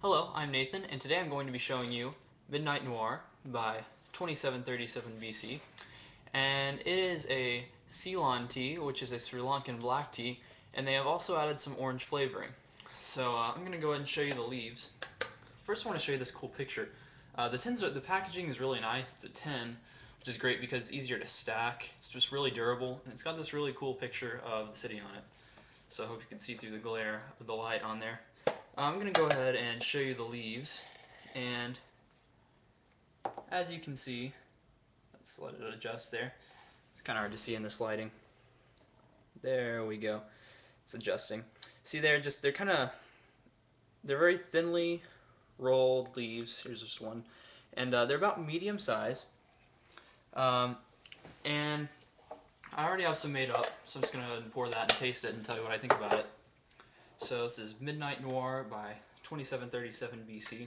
Hello, I'm Nathan, and today I'm going to be showing you Midnight Noir by 2737 BC. And it is a Ceylon tea, which is a Sri Lankan black tea, and they have also added some orange flavoring. So I'm going to go ahead and show you the leaves. First I want to show you this cool picture. The packaging is really nice. It's a tin, which is great because it's easier to stack. It's just really durable, and it's got this really cool picture of the city on it. So I hope you can see through the glare of the light on there. I'm going to go ahead and show you the leaves, and as you can see, let's let it adjust there. It's kind of hard to see in this lighting. There we go. It's adjusting. See, they're very thinly rolled leaves. Here's just one, and they're about medium size. And I already have some made up, so I'm just going to pour that and taste it and tell you what I think about it. So this is Midnight Noir by 2737 BC.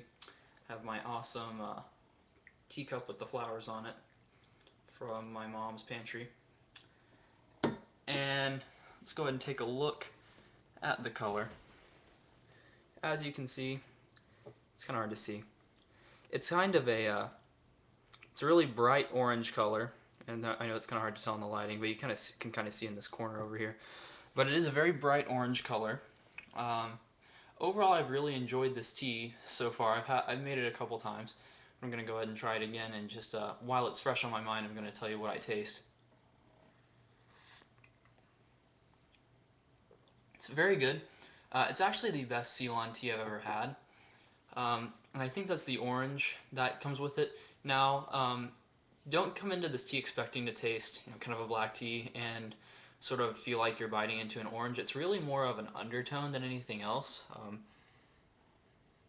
I have my awesome teacup with the flowers on it from my mom's pantry. And let's go ahead and take a look at the color. As you can see, it's kind of hard to see. It's kind of it's a really bright orange color, and I know it's kind of hard to tell in the lighting, but you can kind of see in this corner over here. But it is a very bright orange color. Overall, I've really enjoyed this tea so far. I've made it a couple times. I'm going to go ahead and try it again, and just while it's fresh on my mind, I'm going to tell you what I taste. It's very good. It's actually the best Ceylon tea I've ever had, and I think that's the orange that comes with it. Now, don't come into this tea expecting to taste, kind of a black tea and sort of feel like you're biting into an orange. It's really more of an undertone than anything else.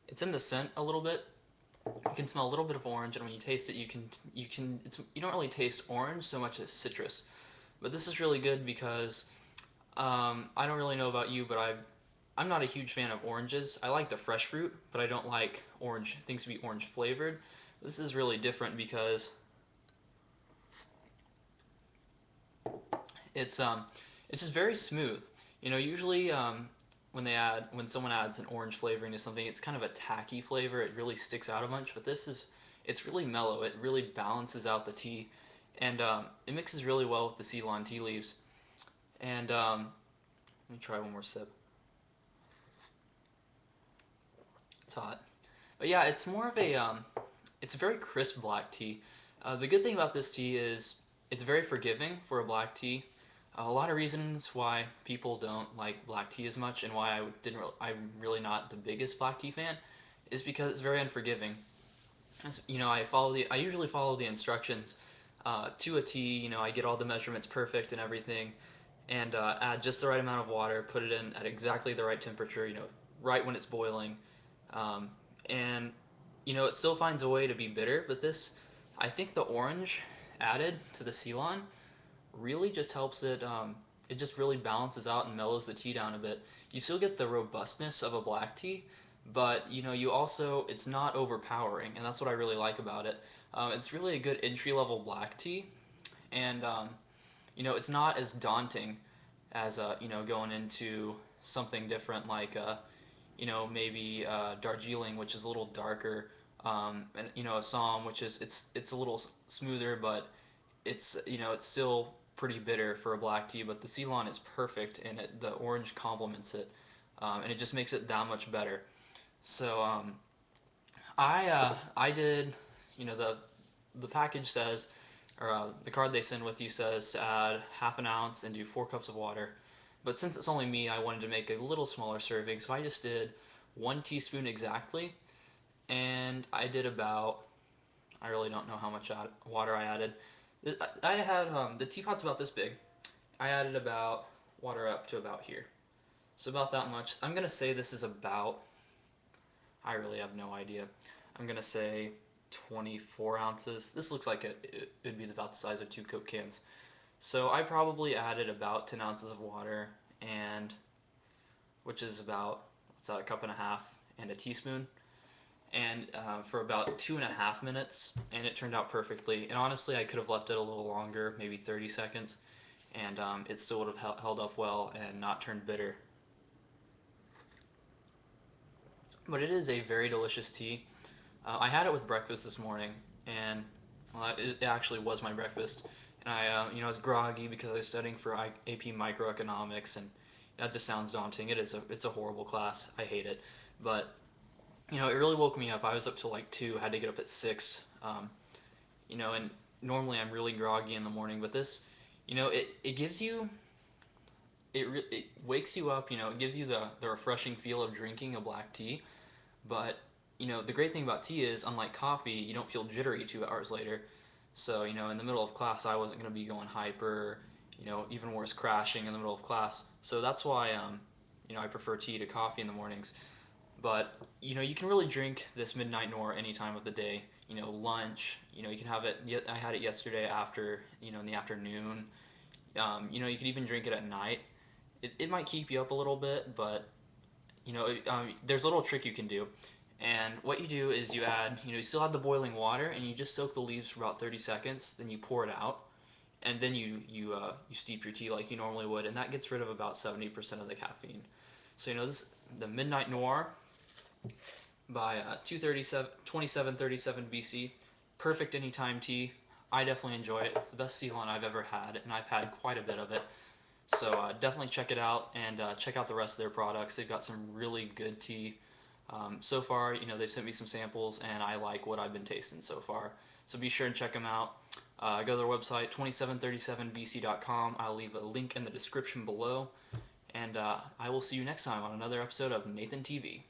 It's in the scent a little bit. You can smell a little bit of orange, and when you taste it, you don't really taste orange so much as citrus. But this is really good because I don't really know about you, but I'm not a huge fan of oranges. I like the fresh fruit, but I don't like things to be orange flavored. This is really different because it's just very smooth. Usually when someone adds an orange flavoring to something, it's kind of a tacky flavor. It really sticks out a bunch. But it's really mellow. It really balances out the tea, and it mixes really well with the Ceylon tea leaves. And let me try one more sip. It's hot. But yeah, it's more of it's a very crisp black tea. The good thing about this tea is it's very forgiving for a black tea. A lot of reasons why people don't like black tea as much, and why I'm really not the biggest black tea fan, is because it's very unforgiving. I usually follow the instructions to a tea. I get all the measurements perfect and everything, and add just the right amount of water, put it in at exactly the right temperature, right when it's boiling, and it still finds a way to be bitter. But I think the orange added to the Ceylon really just helps it. It just really balances out and mellows the tea down a bit. You still get the robustness of a black tea, but it's not overpowering, and that's what I really like about it. It's really a good entry-level black tea, and it's not as daunting as going into something different like maybe Darjeeling, which is a little darker, and Assam, which is it's a little smoother, but it's still pretty bitter for a black tea. But the Ceylon is perfect, and the orange complements it, and it just makes it that much better. So I did, the package says, or the card they send with you says to add half an ounce and do 4 cups of water. But since it's only me, I wanted to make a little smaller serving, so I just did 1 teaspoon exactly, and I did I really don't know how much water I added. I had, the teapot's about this big. I added about water up to about here. So about that much. I'm going to say this is I really have no idea. I'm going to say 24 ounces. This looks like it'd be about the size of 2 Coke cans. So I probably added about 10 ounces of water, which is about, what's that, a cup and a half and a teaspoon. And for about 2.5 minutes, and it turned out perfectly. And honestly, I could have left it a little longer, maybe 30 seconds, and it still would have held up well and not turned bitter. but it is a very delicious tea. I had it with breakfast this morning, and well, it actually was my breakfast. And I was groggy because I was studying for AP microeconomics, and that just sounds daunting. It's a horrible class. I hate it, but it really woke me up. I was up till like 2, had to get up at 6. And normally I'm really groggy in the morning, but this, it gives you, it wakes you up. It gives you the refreshing feel of drinking a black tea. But the great thing about tea is, unlike coffee, you don't feel jittery 2 hours later. So in the middle of class, I wasn't going to be going hyper. Even worse, crashing in the middle of class. So that's why I prefer tea to coffee in the mornings. But you can really drink this midnight Noir any time of the day. Lunch. You can have it. I had it yesterday after in the afternoon. You can even drink it at night. It might keep you up a little bit, but there's a little trick you can do. And what you do is you add, you still have the boiling water, and you just soak the leaves for about 30 seconds. Then you pour it out, and then you steep your tea like you normally would, and that gets rid of about 70% of the caffeine. So this the Midnight Noir by 2737 BC. Perfect anytime tea. I definitely enjoy it. It's the best Ceylon I've ever had, and I've had quite a bit of it. So definitely check it out, and check out the rest of their products. They've got some really good tea. So far, they've sent me some samples, and I like what I've been tasting so far. So be sure and check them out. Go to their website, 2737bc.com. I'll leave a link in the description below. And I will see you next time on another episode of Nathan TV.